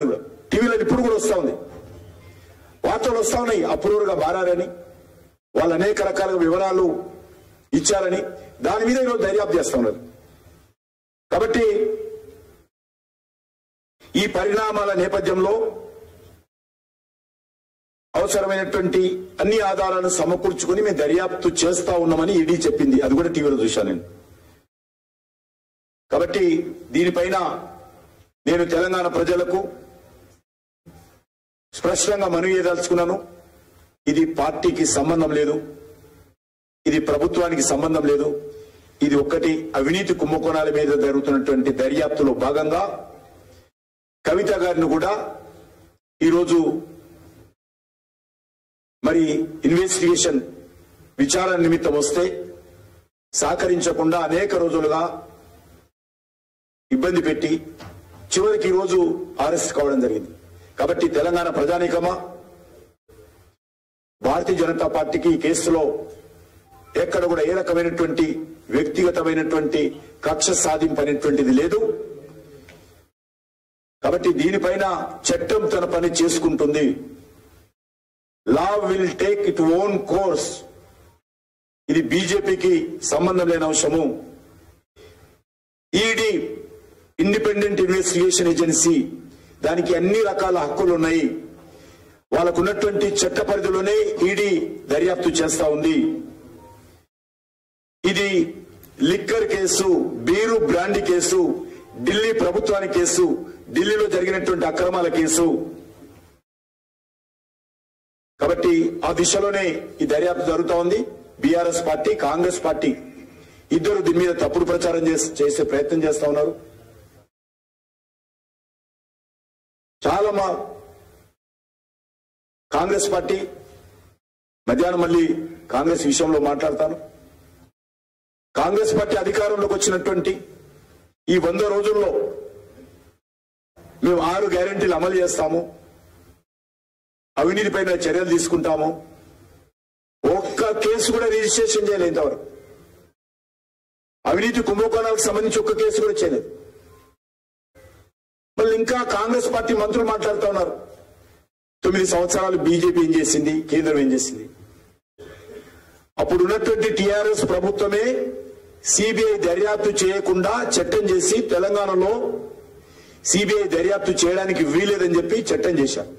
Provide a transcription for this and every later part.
టీవీలో ఇప్పుడు కూడా వస్తా ఉంది, వార్తలు వస్తా ఉన్నాయి. అప్రూవర్గా మారారని, వాళ్ళు అనేక రకాల వివరాలు ఇచ్చారని, దాని మీద ఈరోజు దర్యాప్తు చేస్తా ఉన్నారు. కాబట్టి ఈ పరిణామాల నేపథ్యంలో అవసరమైనటువంటి అన్ని ఆధారాలను సమకూర్చుకుని మేము దర్యాప్తు చేస్తా ఉన్నామని ఈడీ చెప్పింది. అది కూడా టీవీలో చూశాను నేను. కాబట్టి దీనిపైన నేను తెలంగాణ ప్రజలకు స్పష్టంగా మనవి చేయదలుచుకున్నాను. ఇది పార్టీకి సంబంధం లేదు, ఇది ప్రభుత్వానికి సంబంధం లేదు. ఇది ఒక్కటి అవినీతి కుంభకోణాల మీద జరుగుతున్నటువంటి దర్యాప్తులో భాగంగా కవిత గారిని కూడా ఈరోజు మరి ఇన్వెస్టిగేషన్ విచారణ నిమిత్తం వస్తే సహకరించకుండా అనేక రోజులుగా ఇబ్బంది పెట్టి చివరికి ఈరోజు అరెస్ట్ కావడం జరిగింది. కాబట్టి తెలంగాణ ప్రజానీకమా, భారతీయ జనతా పార్టీకి ఈ కేసులో ఎక్కడ కూడా ఏ రకమైనటువంటి వ్యక్తిగతమైనటువంటి కక్ష సాధింపనేటువంటిది లేదు. కాబట్టి దీనిపైన చట్టం తన పని చేసుకుంటుంది. Law will take it own course. ఇది బీజేపీకి సంబంధం లేని అంశము. ఈడీ ఇండిపెండెంట్ ఇన్వెస్టిగేషన్ ఏజెన్సీ, దానికి అన్ని రకాల హక్కులు ఉన్నాయి. వాళ్ళకున్నటువంటి చట్ట పరిధిలోనే ఈడీ దర్యాప్తు చేస్తా ఉంది. ఇది liquor case, beer brandy case, Delhi ప్రభుత్వానికి కేసు, ఢిల్లీలో జరిగినటువంటి అక్రమాల కేసు. కాబట్టి ఆ దిశలోనే ఈ దర్యాప్తు జరుగుతూ ఉంది. బీఆర్ఎస్ పార్టీ, కాంగ్రెస్ పార్టీ ఇద్దరు దీని మీద తప్పుడు ప్రచారం చేసే ప్రయత్నం చేస్తా ఉన్నారు. చాలా మా కాంగ్రెస్ పార్టీ, మధ్యాహ్నం మళ్ళీ కాంగ్రెస్ విషయంలో మాట్లాడతాను. కాంగ్రెస్ పార్టీ అధికారంలోకి వచ్చినటువంటి ఈ 100 రోజుల్లో మేము 6 గ్యారెంటీలు అమలు చేస్తాము, అవినీతి పైన చర్యలు తీసుకుంటాము. ఒక్క కేసు కూడా రిజిస్ట్రేషన్ చేయలేదు ఇంతవరకు. అవినీతి కుంభకోణాలకు సంబంధించి ఒక్క కేసు కూడా చేయలేదు. మళ్ళీ ఇంకా కాంగ్రెస్ పార్టీ మంత్రులు మాట్లాడుతూ ఉన్నారు, 9 సంవత్సరాలు బీజేపీ ఏం చేసింది, కేంద్రం ఏం చేసింది. అప్పుడు ఉన్నటువంటి టీఆర్ఎస్ ప్రభుత్వమే సిబిఐ దర్యాప్తు చేయకుండా చట్టం చేసి తెలంగాణలో సిబిఐ దర్యాప్తు చేయడానికి వీలేదని చెప్పి చట్టం చేశారు.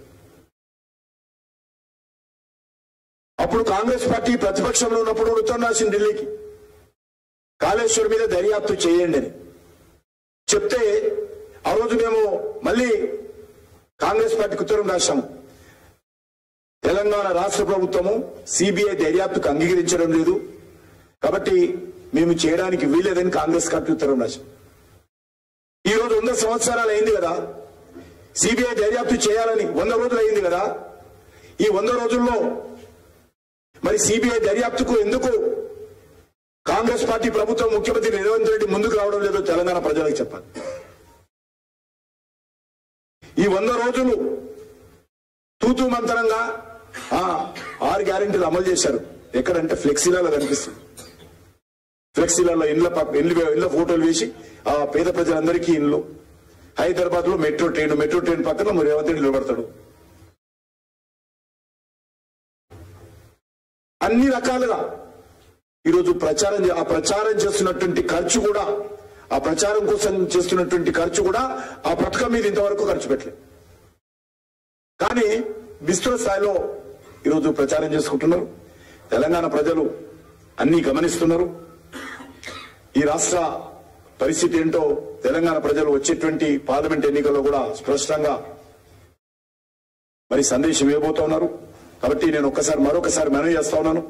అప్పుడు కాంగ్రెస్ పార్టీ ప్రతిపక్షంలో ఉన్నప్పుడు ఉత్తరం రాసింది ఢిల్లీకి, కాళేశ్వర్ మీద దర్యాప్తు చేయండి అని చెప్తే ఆ రోజు మేము మళ్ళీ కాంగ్రెస్ పార్టీకి ఉత్తరం రాశాము. తెలంగాణ రాష్ట్ర ప్రభుత్వము సిబిఐ దర్యాప్తుకు అంగీకరించడం లేదు, కాబట్టి మేము చేయడానికి వీలేదని కాంగ్రెస్ పార్టీ ఉత్తరం రాశాం. ఈ రోజు 100 సంవత్సరాలు అయింది కదా, సిబిఐ దర్యాప్తు చేయాలని 100 రోజులు అయింది కదా. ఈ 100 రోజుల్లో మరి సిబిఐ దర్యాప్తుకు ఎందుకు కాంగ్రెస్ పార్టీ ప్రభుత్వం, ముఖ్యమంత్రి రేవంత్ రెడ్డి ముందుకు రావడం లేదో తెలంగాణ ప్రజలకు చెప్పాలి. ఈ 100 రోజులు తూతూ మంతరంగా 6 గ్యారెంటీలు అమలు చేశారు. ఎక్కడంటే ఫ్లెక్సీలలో కనిపిస్తుంది. ఫ్లెక్సీలలో ఇళ్ళ ఫోటోలు వేసి ఆ పేద ప్రజలందరికీ ఇళ్ళు. హైదరాబాద్ లో మెట్రో ట్రైన్ పక్కన రేవంత్ రెడ్డి నిలబడతాడు. అన్ని రకాలుగా ఈరోజు ప్రచారం చేస్తున్నటువంటి ఖర్చు కూడా, ఆ ప్రచారం కోసం చేస్తున్నటువంటి ఖర్చు కూడా ఆ పథకం మీద ఇంతవరకు ఖర్చు పెట్టలేదు. కానీ విస్తృత స్థాయిలో ఈరోజు ప్రచారం చేసుకుంటున్నారు. తెలంగాణ ప్రజలు అన్ని గమనిస్తున్నారు. ఈ రాష్ట్ర పరిస్థితి ఏంటో తెలంగాణ ప్రజలు వచ్చేటువంటి పార్లమెంట్ ఎన్నికల్లో కూడా స్పష్టంగా మరి సందేశం ఇవ్వబోతా ఉన్నారు. కాబట్టి నేను మరొకసారి మనవి చేస్తా ఉన్నాను.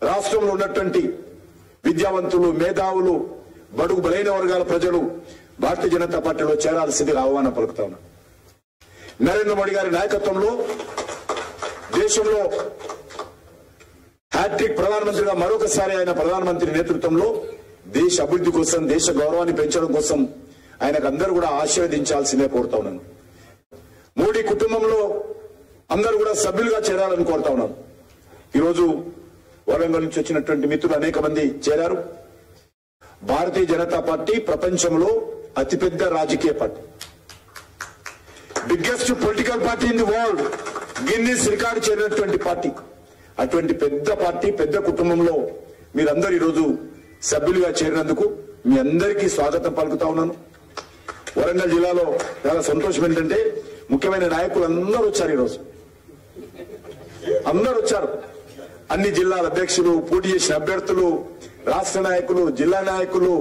రాష్ట్రంలో ఉన్నటువంటి విద్యావంతులు, మేధావులు, బడుగు బలైన వర్గాల ప్రజలు భారతీయ జనతా పార్టీలో చేరాల్సిందిగా ఆహ్వానం పలుకుతా ఉన్నారు. నరేంద్ర మోడీ గారి నాయకత్వంలో దేశంలో హ్యాట్రిక్ ప్రధానమంత్రిగా మరొకసారి ఆయన ప్రధానమంత్రి నేతృత్వంలో దేశ అభివృద్ధి కోసం, దేశ గౌరవాన్ని పెంచడం కోసం ఆయనకు అందరూ కూడా ఆశీర్వదించాల్సిందే కోరుతా ఉన్నాను. మోడీ కుటుంబంలో అందరూ కూడా సభ్యులుగా చేరాలని కోరుతా ఉన్నాను. ఈరోజు వరంగల్ నుంచి వచ్చినటువంటి మిత్రులు అనేక మంది చేరారు. భారతీయ జనతా పార్టీ ప్రపంచంలో అతిపెద్ద రాజకీయ party. Biggest political party in the world, Guinness record చేరినటువంటి పార్టీ. అటువంటి పెద్ద పార్టీ, పెద్ద కుటుంబంలో మీరందరూ ఈరోజు సభ్యులుగా చేరినందుకు మీ అందరికీ స్వాగతం పలుకుతా ఉన్నాను. వరంగల్ జిల్లాలో చాలా సంతోషం ఏంటంటే ముఖ్యమైన నాయకులు అందరూ వచ్చారు. ఈరోజు అందరూ వచ్చారు. అన్ని జిల్లాల అధ్యక్షులు, పోటీ చేసిన అభ్యర్థులు, రాష్ట్ర నాయకులు, జిల్లా నాయకులు,